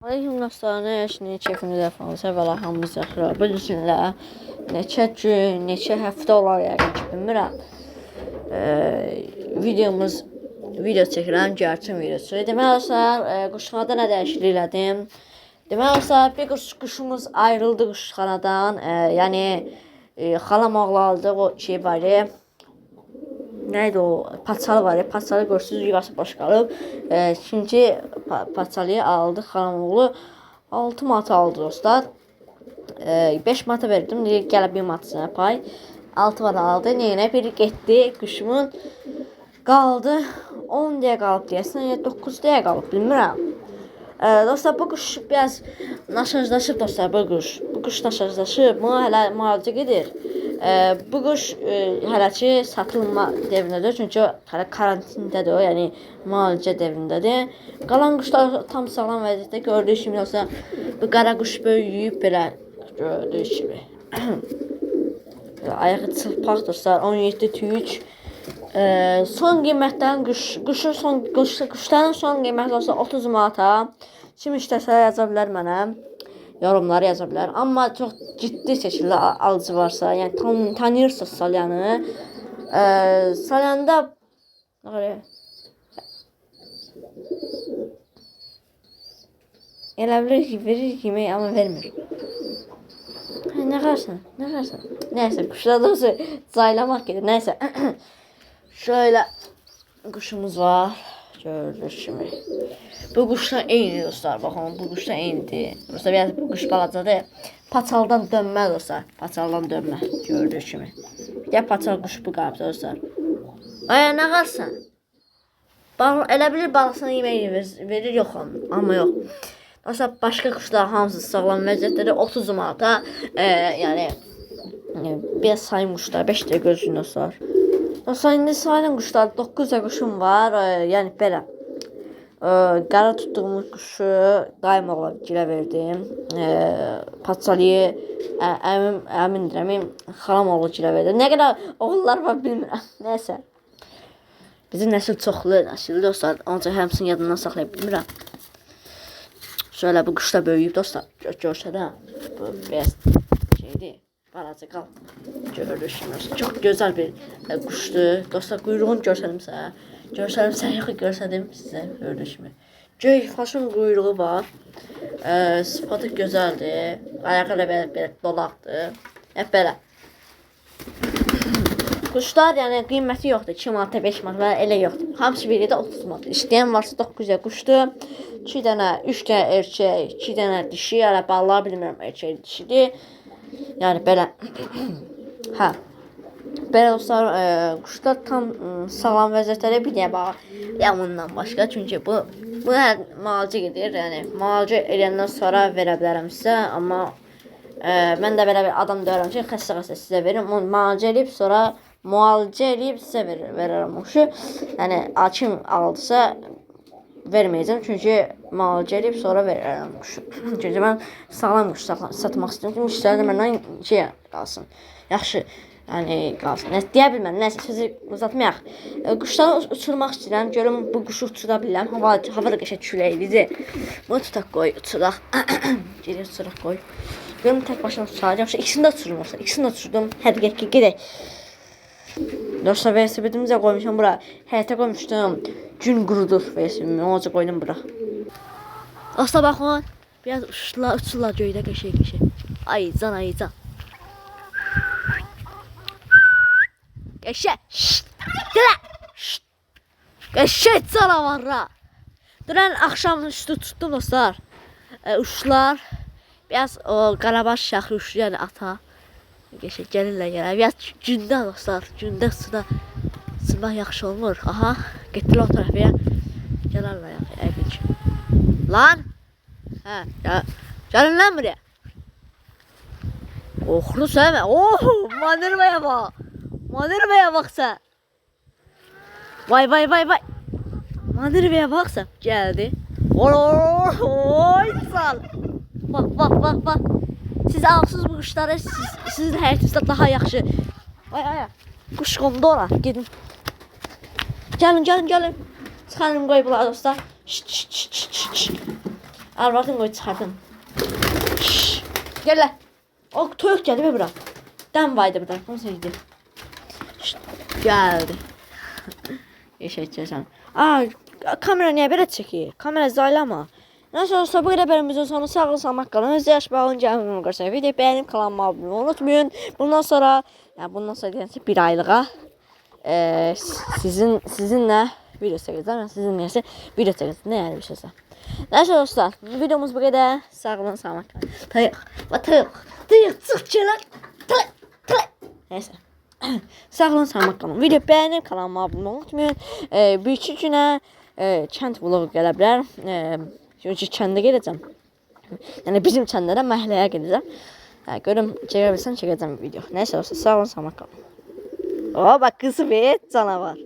Aleyküm dostlar, nə yaşını keyfini dəfəmizə və hamımıza xirabı düzünlə neçə gün, neçə həftə olar yəqin ki, bilmirəm. Video çəkirəm, gərçin videosu. Demək olsa, quşxanada nə dəyişiklik elədim. Demək olsa, bir quşumuz ayrıldı quşxanadan. Yəni, xalam ağladı, o şey var ya. Neydi o? Paçalı var ya. Paçalı görsünüz yuvası boş qalıb. İkinci paçalıyı aldı xalam oğlu. 6 manat aldı dostlar. 5 manata verdim. Gələ 1 manat sənə pay. 6 manat aldı. Neyinə biri getdi. Quşumun qaldı. 10 deyə qalıb deyəsən. 9 deyə qalıb. Bilmirəm. Dostlar bu quş biraz naşajlaşıb dostlar bu quş. Bu quş naşajlaşıb. Buna hələ müalicə gedir. Bu quş hələ ki satılma devrindədir. Çünki hələ karantindədir o. Yəni müalicə devrindədir. Qalan quşlar tam sağlam vəziyyətdə gördüyünüz kimi olsa bu qara quş böyüyüb belə gördüyünüz kimi. Ayağı çılpaq dostlar. 17 tük. Son qiymətdən quşların son qiyməti olsa 30 manata. Kim istəsə yaza bilər mənə. Yorumları yaza bilər. Amma çox ciddi şəkildə alıcı varsa, yəni tanıyırsınız salyanı. Salyanda elə bilir ki, verir yemək, amma vermir. Nə qarsan? Nəysə, quşlar doğrusu caylamaq gedir. Nəysə. Şöyle quşumuz var. Gördüyünüz kimi. Bu quşlar eyni dostlar. Baxın, bu quşlar eynidir. Dostlar, biraz bu quş balacadır. Paçaldan dönmə dostlar. Paçaldan dönmə. Gördüyünüz kimi. Bir də paçal quş bu qabda dostlar. Aya, nə qarsan? Elə bilir balasına yemək verir, yox amma yox. Dostlar, başqa quşlar hamısı sağlam vəziyyətdə 30 manata. Yəni biraz sayım quşlar 5 dəqiqə gözlüyün dostlar. Dostlar, indi sayılan quşlar 9 quşum var. Yəni belə. Qara tutduğumuz quşu daim oğlan gilə verdim. Paçalıyı əmindirəm. Xalam oğlu gilə verdim. Nə qədər oğullar var bilmirəm. Nəysə. Bizim nəsil çoxlu nəsildir dostlar. Ancaq həmsini yadından saxlaya bilmirəm. Şöyle bu quşlar böyüyüb dostlar. Görsə də. Bu biraz şeydir. Balaca qal. Görürsünüz. Çox gözəl bir quşdur. Dostlar, quyruğunu görsədimsə. Yox, görsədim sizə. Gördüyünüz kimi. Göy faşın quyruğu var. Sıfatı gözəldir. Ayağı da belə dolaqdır. Hep belə. Quşlar yəni qiyməti yoxdur. 2 manata, 5 manata elə yoxdur. Hamısı biri də 30 manat. İstəyən varsa 9 quşdur. 2 dənə, 3 dənə erkək, 2 dənə dişi. Hələ ballar bilmirəm erkək dişidir. Yəni belə. Hə. Belə dostlar, quşlar tam sağlam vəziyyətdə bir dəyə bax. Bundan başqa. Çünki bu müalicə gedir. Yəni müalicə edəndən sonra verə bilərəm sizə. Amma mən də belə bir adam deyirəm ki, xəstə sizə verim. Müalicə edib sizə verərəm quşu. Yəni kim aldısa verməyəcəm. Çünki müalicə edib sonra verərəm quşu. Çünki mən sağlam quş satmaq istəyirəm ki, müştəri də məndən qalsın. Yaxşı. Yəni qalsın. Deyə bilməm. Nəsə sözü uzatmayaq. Quşları uçurmaq istəyirəm. Görüm bu quşu uçura bilirəm. Hava da qəşəng küləklidir. Bunu tutaq qoy, uçuraq. Geri uçuraq qoy. Görüm tək başına uçuraq. Yaxşı, ikisini də uçurum. İkisini də uçurdum. Hədi gedək. Dostlar, velosipedimizə qoymuşam bura. Həyətə qoymuşdum. Gün qurudur velosipedimi. Onca qoydum bura. Dostlar, baxın. Biraz uçurlar göydə qəşəng. Aycan. Qəşəng. Gələ. Qəşəng canavarlar. Dünən axşam üstü tutdum dostlar. Uşlar. Biraz o qarabaş şaxlı uşlu, yəni ata. Qəşəng gəlirlər gələ. Biraz gündə dostlar. Gündə suda sımaq yaxşı olmur. Aha. Getdilər o tərəfəyə. Gələrlər yəqin ki. Lan. Hə. Gəlin lan buraya. Oxlu sövmə. Manırmaya bax. Manırmaya baxsa. Vay. Manırmaya baxsa. Gəldi. Oy sal. Bax. Siz alsınız bu quşları. Sizin həyətinizdə daha yaxşı. Ay. Quş qondu ora. Gedin. Gəlin. Çıxarım qoy bunları dostlar. Arvadın qoy çıxardım. Şşş. Gəl lan. O toyuq gəldi bura. Dən vaydı burada. Bunu sevdi. Gəldi. Eşəcəksən. Kamera niyə belə çəkir? Kamera zaylama. Nəsə olsa bu qədər bölümümüzün sonu sağ olun, salamat qalın. Özünüzə yaxşı baxın, gəlin görsən. Video bəyənib kanalıma abunə olmayı unutmayın. Bundan sonra deyəsə bir aylığa sizinlə video çəkəcəm. Sizinlə video çəkəcəm. Nə yəni bir şeysə. Nəsə dostlar, videomuz bu qədər. Sağ olun, salamat qalın. Tıyıq, çıx gələr. Nəysə. Sağ olun, salamat qalın. Video bəyənib kanalıma abunə olmayı unutmayın. Bir iki günə kənd vlogu gələ bilər. Kəndə gedəcəm. Yəni bizim kəndlərə məhəlləyə gedəcəm. Görüm çəkə bilsəm çəkəcəm video. Nəysə olsa sağ olun, salamat qalın. Bak qızı ver canavar.